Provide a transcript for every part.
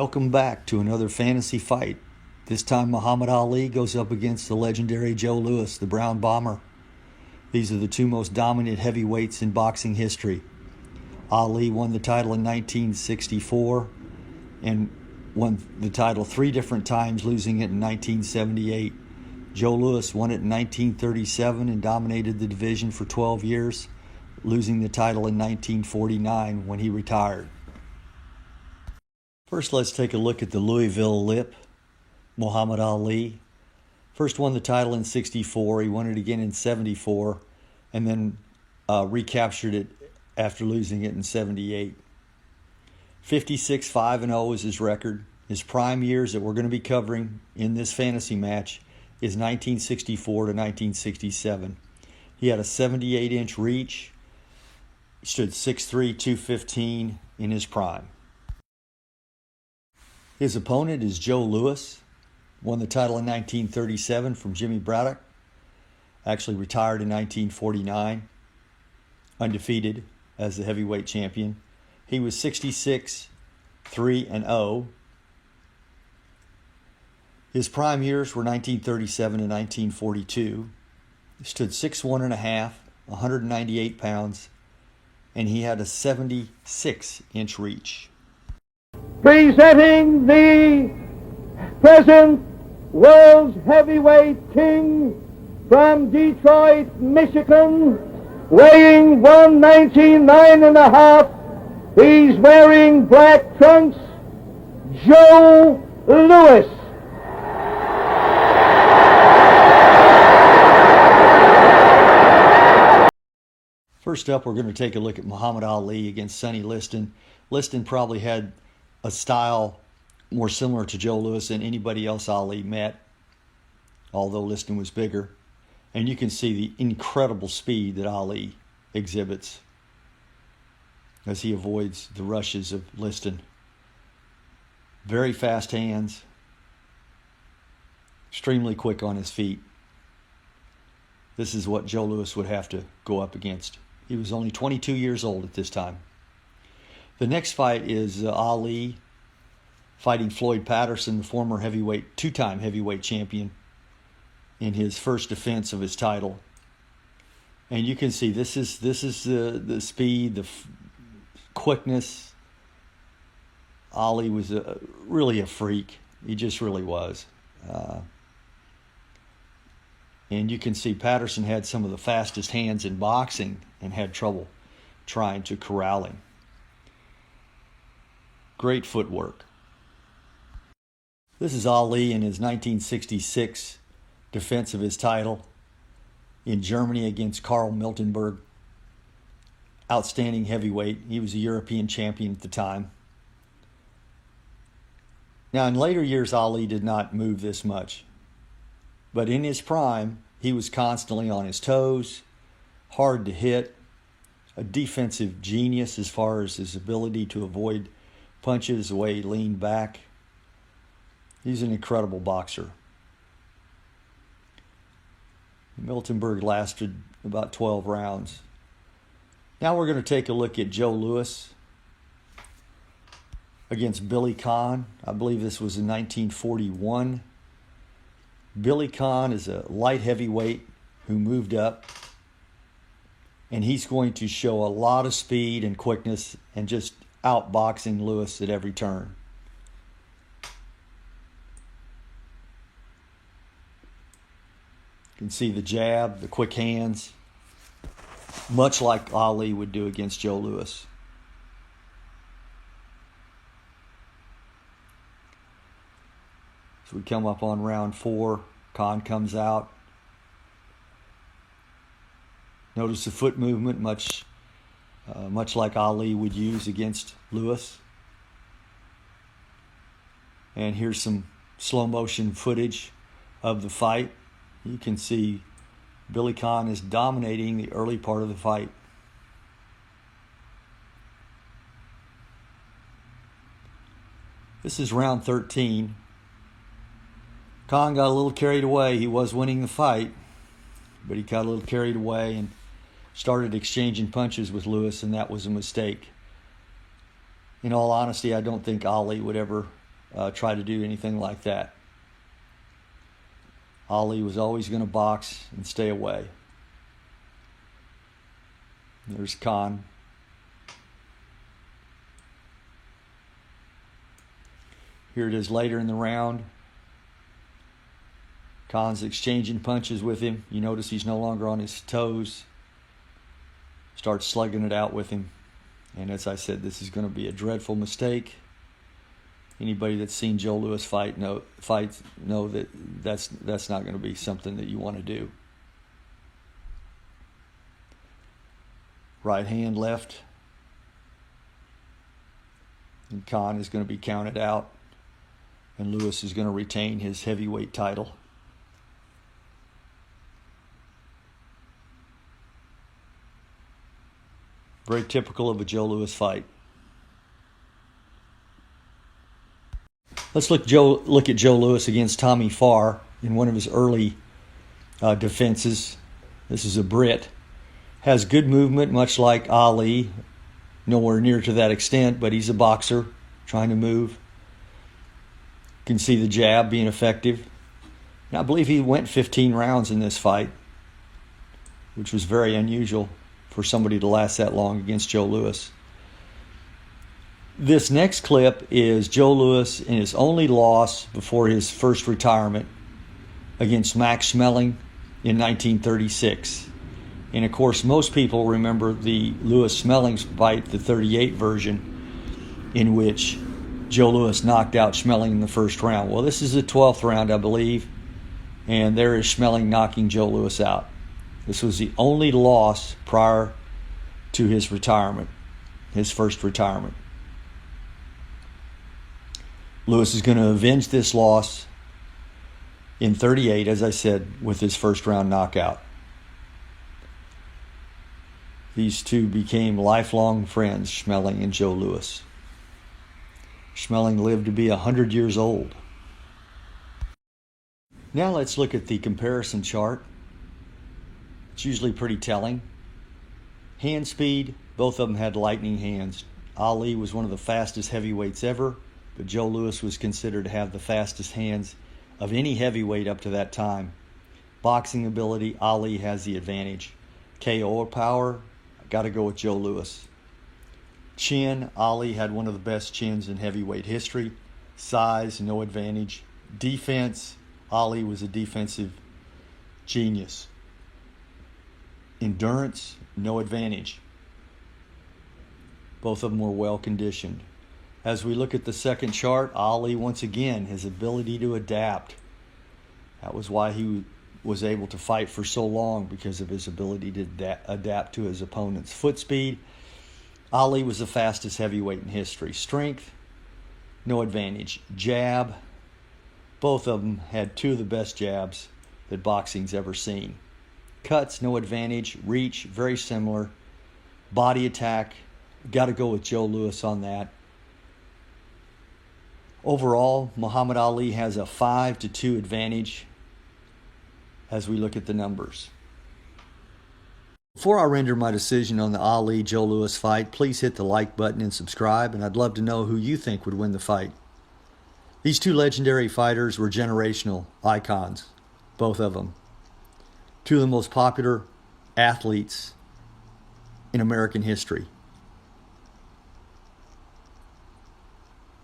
Welcome back to another fantasy fight. This time Muhammad Ali goes up against the legendary Joe Louis, the Brown Bomber. These are the two most dominant heavyweights in boxing history. Ali won the title in 1964 and won the title 3 different times, losing it in 1978. Joe Louis won it in 1937 and dominated the division for 12 years, losing the title in 1949 when he retired. First, let's take a look at the Louisville Lip, Muhammad Ali. First won the title in 64, he won it again in 74, and then recaptured it after losing it in 78. 56-5-0 is his record. His prime years that we're going to be covering in this fantasy match is 1964 to 1967. He had a 78-inch reach. He stood 6'3", 215 in his prime. His opponent is Joe Louis. Won the title in 1937 from Jimmy Braddock. Actually retired in 1949. Undefeated as the heavyweight champion. He was 66-3-0. His prime years were 1937 and 1942. He stood 6'1.5", 198 pounds, and he had a 76-inch reach. Presenting the present world's heavyweight king from Detroit, Michigan, weighing 199.5. He's wearing black trunks, Joe Louis. First up, we're going to take a look at Muhammad Ali against Sonny Liston. Liston probably had a style more similar to Joe Louis than anybody else Ali met, although Liston was bigger. And you can see the incredible speed that Ali exhibits as he avoids the rushes of Liston. Very fast hands, extremely quick on his feet. This is what Joe Louis would have to go up against. He was only 22 years old at this time. The next fight is Ali fighting Floyd Patterson, the former heavyweight, two-time heavyweight champion, in his first defense of his title. And you can see this is the speed, the quickness. Ali was really a freak. He just really was. And you can see Patterson had some of the fastest hands in boxing and had trouble trying to corral him. Great footwork. This is Ali in his 1966 defense of his title in Germany against Karl Miltenberg. Outstanding heavyweight. He was a European champion at the time. Now, in later years, Ali did not move this much. But in his prime, he was constantly on his toes, hard to hit, a defensive genius as far as his ability to avoid punches, the way he leaned back. He's an incredible boxer. Miltenberg lasted about 12 rounds. Now we're going to take a look at Joe Louis against Billy Conn. I believe this was in 1941. Billy Conn is a light heavyweight who moved up, and he's going to show a lot of speed and quickness and just outboxing Louis at every turn. You can see the jab, the quick hands, much like Ali would do against Joe Louis. So we come up on round 4. Conn comes out. Notice the foot movement, much like Ali would use against Louis. And here's some slow motion footage of the fight. You can see Billy Conn is dominating the early part of the fight. This is round 13. Conn got a little carried away. He was winning the fight, but he got a little carried away and started exchanging punches with Louis, and that was a mistake. In all honesty, I don't think Ali would ever try to do anything like that. Ali was always going to box and stay away. There's Khan. Here it is later in the round. Khan's exchanging punches with him. You notice he's no longer on his toes. Starts slugging it out with him. And as I said, this is going to be a dreadful mistake. Anybody that's seen Joe Louis fights know that that's not going to be something that you want to do. Right hand, left. And Khan is going to be counted out. And Louis is going to retain his heavyweight title. Very typical of a Joe Louis fight. Let's look at Joe Louis against Tommy Farr in one of his early defenses. This is a Brit. Has good movement, much like Ali. Nowhere near to that extent, but he's a boxer trying to move. You can see the jab being effective. And I believe he went 15 rounds in this fight, which was very unusual for somebody to last that long against Joe Louis. This next clip is Joe Louis in his only loss before his first retirement against Max Schmeling in 1936. And of course, most people remember the Louis-Schmeling fight, the 38 version, in which Joe Louis knocked out Schmeling in the first round. Well, this is the 12th round, I believe, and there is Schmeling knocking Joe Louis out. This was the only loss prior to his retirement, his first retirement. Louis is going to avenge this loss in 38, as I said, with his first round knockout. These two became lifelong friends, Schmeling and Joe Louis. Schmeling lived to be 100 years old. Now let's look at the comparison chart. It's usually pretty telling. Hand speed, both of them had lightning hands. Ali was one of the fastest heavyweights ever, but Joe Louis was considered to have the fastest hands of any heavyweight up to that time. Boxing ability, Ali has the advantage. KO power, got to go with Joe Louis. Chin, Ali had one of the best chins in heavyweight history. Size, no advantage. Defense, Ali was a defensive genius. Endurance, no advantage. Both of them were well conditioned. As we look at the second chart, Ali, once again, his ability to adapt. That was why he was able to fight for so long, because of his ability to adapt to his opponent's foot speed. Ali was the fastest heavyweight in history. Strength, no advantage. Jab, both of them had two of the best jabs that boxing's ever seen. Cuts, no advantage. Reach, very similar. Body attack, got to go with Joe Louis on that. Overall, Muhammad Ali has a 5-2 advantage as we look at the numbers. Before I render my decision on the Ali-Joe Louis fight, please hit the like button and subscribe, and I'd love to know who you think would win the fight. These two legendary fighters were generational icons, both of them. Two of the most popular athletes in American history.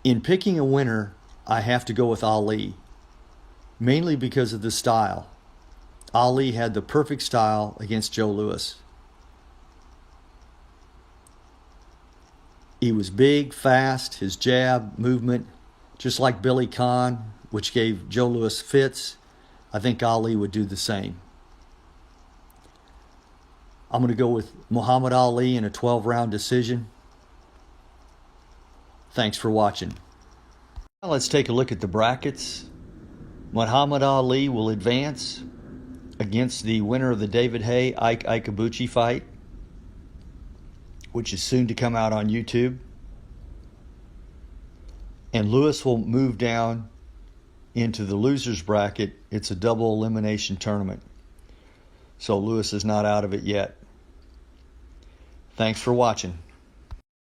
In picking a winner, I have to go with Ali, mainly because of the style. Ali had the perfect style against Joe Louis. He was big, fast, his jab, movement, just like Billy Conn, which gave Joe Louis fits. I think Ali would do the same. I'm going to go with Muhammad Ali in a 12-round decision. Thanks for watching. Now let's take a look at the brackets. Muhammad Ali will advance against the winner of the David Haye-Ike Iwabuchi fight, which is soon to come out on YouTube. And Louis will move down into the loser's bracket. It's a double elimination tournament. So Louis is not out of it yet. Thanks for watching.